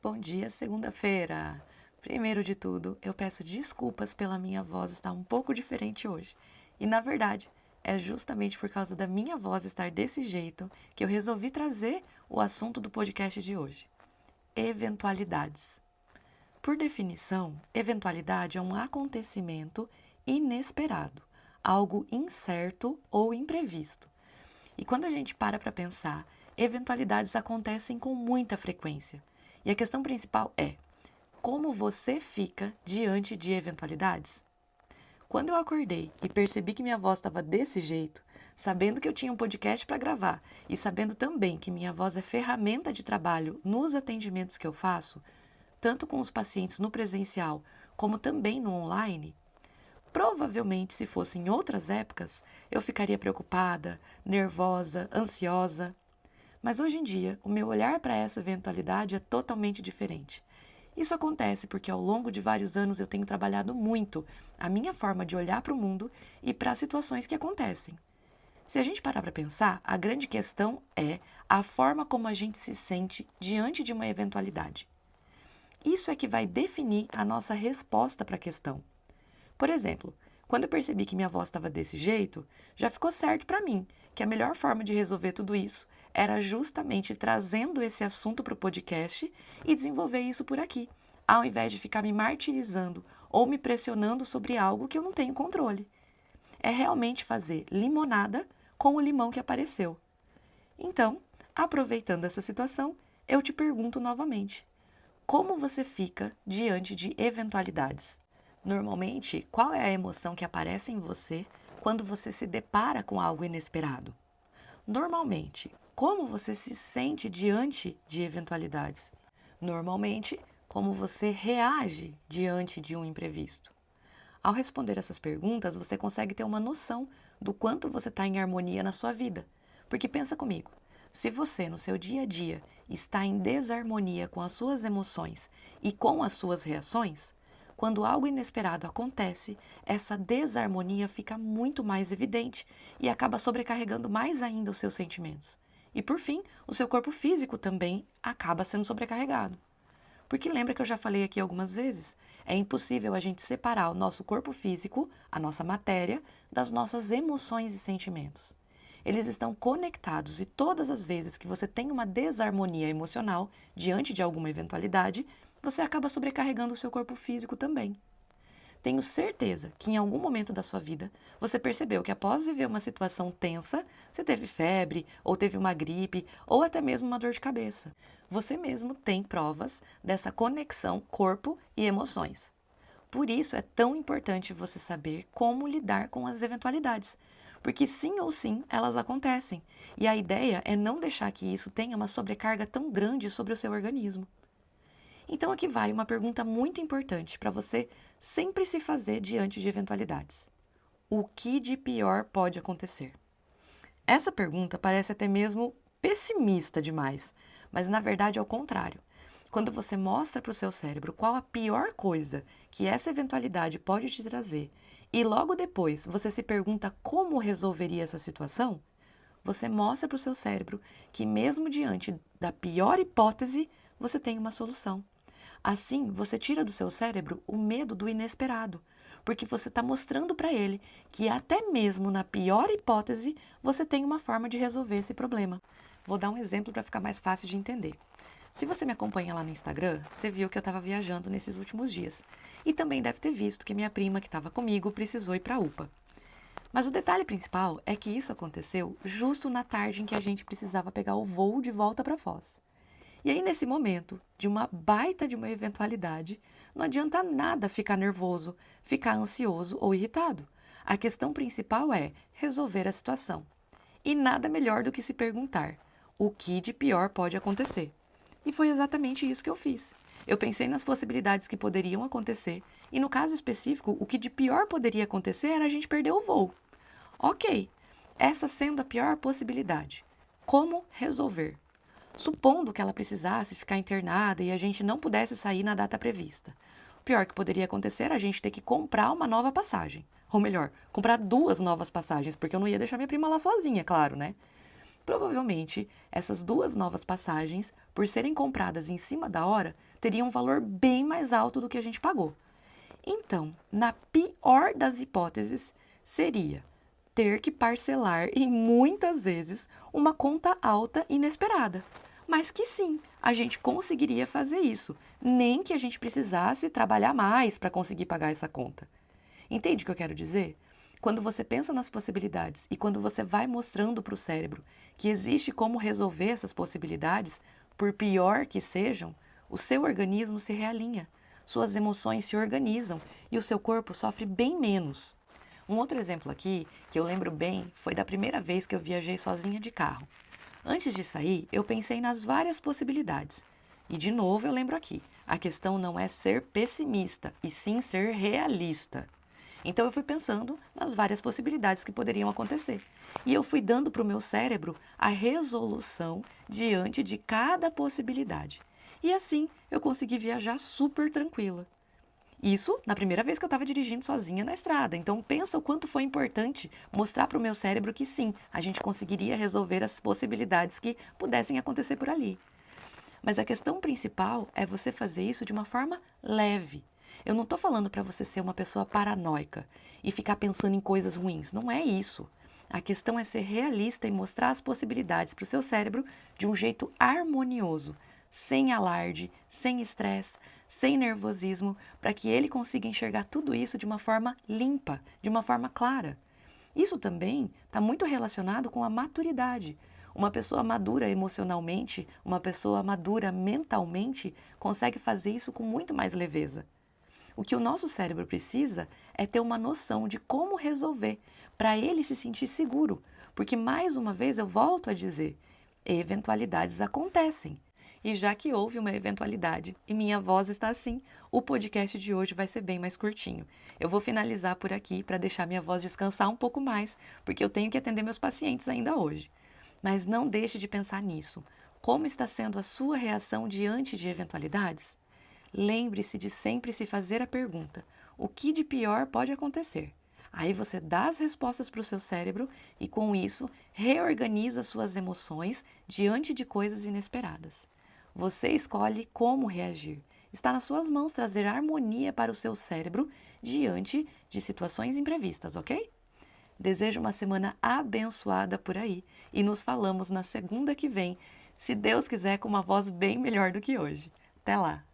Bom dia, segunda-feira! Primeiro de tudo, eu peço desculpas pela minha voz estar um pouco diferente hoje. E na verdade, é justamente por causa da minha voz estar desse jeito que eu resolvi trazer o assunto do podcast de hoje: eventualidades. Por definição, eventualidade é um acontecimento inesperado, algo incerto ou imprevisto. E quando a gente para pensar, eventualidades acontecem com muita frequência. E a questão principal é: como você fica diante de eventualidades? Quando eu acordei e percebi que minha voz estava desse jeito, sabendo que eu tinha um podcast para gravar e sabendo também que minha voz é ferramenta de trabalho nos atendimentos que eu faço, tanto com os pacientes no presencial como também no online, provavelmente, se fosse em outras épocas, eu ficaria preocupada, nervosa, ansiosa. Mas hoje em dia, o meu olhar para essa eventualidade é totalmente diferente. Isso acontece porque ao longo de vários anos eu tenho trabalhado muito a minha forma de olhar para o mundo e para as situações que acontecem. Se a gente parar para pensar, a grande questão é a forma como a gente se sente diante de uma eventualidade. Isso é que vai definir a nossa resposta para a questão. Por exemplo, quando eu percebi que minha voz estava desse jeito, já ficou certo para mim que a melhor forma de resolver tudo isso era justamente trazendo esse assunto para o podcast e desenvolver isso por aqui, ao invés de ficar me martirizando ou me pressionando sobre algo que eu não tenho controle. É realmente fazer limonada com o limão que apareceu. Então, aproveitando essa situação, eu te pergunto novamente: como você fica diante de eventualidades? Normalmente, qual é a emoção que aparece em você quando você se depara com algo inesperado? Normalmente, como você se sente diante de eventualidades? Normalmente, como você reage diante de um imprevisto? Ao responder essas perguntas, você consegue ter uma noção do quanto você está em harmonia na sua vida. Porque pensa comigo, se você no seu dia a dia está em desarmonia com as suas emoções e com as suas reações, quando algo inesperado acontece, essa desarmonia fica muito mais evidente e acaba sobrecarregando mais ainda os seus sentimentos. E por fim, o seu corpo físico também acaba sendo sobrecarregado. Porque lembra que eu já falei aqui algumas vezes? É impossível a gente separar o nosso corpo físico, a nossa matéria, das nossas emoções e sentimentos. Eles estão conectados e todas as vezes que você tem uma desarmonia emocional diante de alguma eventualidade, você acaba sobrecarregando o seu corpo físico também. Tenho certeza que em algum momento da sua vida você percebeu que após viver uma situação tensa, você teve febre, ou teve uma gripe, ou até mesmo uma dor de cabeça. Você mesmo tem provas dessa conexão corpo e emoções. Por isso é tão importante você saber como lidar com as eventualidades, porque sim ou sim elas acontecem, e a ideia é não deixar que isso tenha uma sobrecarga tão grande sobre o seu organismo. Então aqui vai uma pergunta muito importante para você sempre se fazer diante de eventualidades: o que de pior pode acontecer? Essa pergunta parece até mesmo pessimista demais, mas na verdade é o contrário. Quando você mostra para o seu cérebro qual a pior coisa que essa eventualidade pode te trazer e logo depois você se pergunta como resolveria essa situação, você mostra para o seu cérebro que mesmo diante da pior hipótese, você tem uma solução. Assim, você tira do seu cérebro o medo do inesperado, porque você está mostrando para ele que até mesmo na pior hipótese, você tem uma forma de resolver esse problema. Vou dar um exemplo para ficar mais fácil de entender. Se você me acompanha lá no Instagram, você viu que eu estava viajando nesses últimos dias. E também deve ter visto que minha prima que estava comigo precisou ir para a UPA. Mas o detalhe principal é que isso aconteceu justo na tarde em que a gente precisava pegar o voo de volta para Foz. E aí, nesse momento de uma baita de uma eventualidade, não adianta nada ficar nervoso, ficar ansioso ou irritado. A questão principal é resolver a situação. E nada melhor do que se perguntar: o que de pior pode acontecer? E foi exatamente isso que eu fiz. Eu pensei nas possibilidades que poderiam acontecer, e no caso específico, o que de pior poderia acontecer era a gente perder o voo. Ok, essa sendo a pior possibilidade, como resolver? Supondo que ela precisasse ficar internada e a gente não pudesse sair na data prevista. O pior que poderia acontecer era a gente ter que comprar uma nova passagem. Ou melhor, comprar duas novas passagens, porque eu não ia deixar minha prima lá sozinha, claro, né? Provavelmente, essas duas novas passagens, por serem compradas em cima da hora, teriam um valor bem mais alto do que a gente pagou. Então, na pior das hipóteses, seria ter que parcelar e muitas vezes uma conta alta inesperada. Mas que sim, a gente conseguiria fazer isso, nem que a gente precisasse trabalhar mais para conseguir pagar essa conta. Entende o que eu quero dizer? Quando você pensa nas possibilidades e quando você vai mostrando para o cérebro que existe como resolver essas possibilidades, por pior que sejam, o seu organismo se realinha, suas emoções se organizam e o seu corpo sofre bem menos. Um outro exemplo aqui, que eu lembro bem, foi da primeira vez que eu viajei sozinha de carro. Antes de sair, eu pensei nas várias possibilidades. E de novo eu lembro aqui, a questão não é ser pessimista, e sim ser realista. Então eu fui pensando nas várias possibilidades que poderiam acontecer. E eu fui dando para o meu cérebro a resolução diante de cada possibilidade. E assim eu consegui viajar super tranquila. Isso na primeira vez que eu estava dirigindo sozinha na estrada. Então pensa o quanto foi importante mostrar para o meu cérebro que sim, a gente conseguiria resolver as possibilidades que pudessem acontecer por ali. Mas a questão principal é você fazer isso de uma forma leve. Eu não estou falando para você ser uma pessoa paranoica e ficar pensando em coisas ruins. Não é isso. A questão é ser realista e mostrar as possibilidades para o seu cérebro de um jeito harmonioso, sem alarde, sem estresse, sem nervosismo, para que ele consiga enxergar tudo isso de uma forma limpa, de uma forma clara. Isso também está muito relacionado com a maturidade. Uma pessoa madura emocionalmente, uma pessoa madura mentalmente, consegue fazer isso com muito mais leveza. O que o nosso cérebro precisa é ter uma noção de como resolver, para ele se sentir seguro. Porque, mais uma vez, eu volto a dizer, eventualidades acontecem. E já que houve uma eventualidade e minha voz está assim, o podcast de hoje vai ser bem mais curtinho. Eu vou finalizar por aqui para deixar minha voz descansar um pouco mais, porque eu tenho que atender meus pacientes ainda hoje. Mas não deixe de pensar nisso. Como está sendo a sua reação diante de eventualidades? Lembre-se de sempre se fazer a pergunta: o que de pior pode acontecer? Aí você dá as respostas para o seu cérebro e, com isso, reorganiza suas emoções diante de coisas inesperadas. Você escolhe como reagir. Está nas suas mãos trazer harmonia para o seu cérebro diante de situações imprevistas, ok? Desejo uma semana abençoada por aí e nos falamos na segunda que vem, se Deus quiser, com uma voz bem melhor do que hoje. Até lá!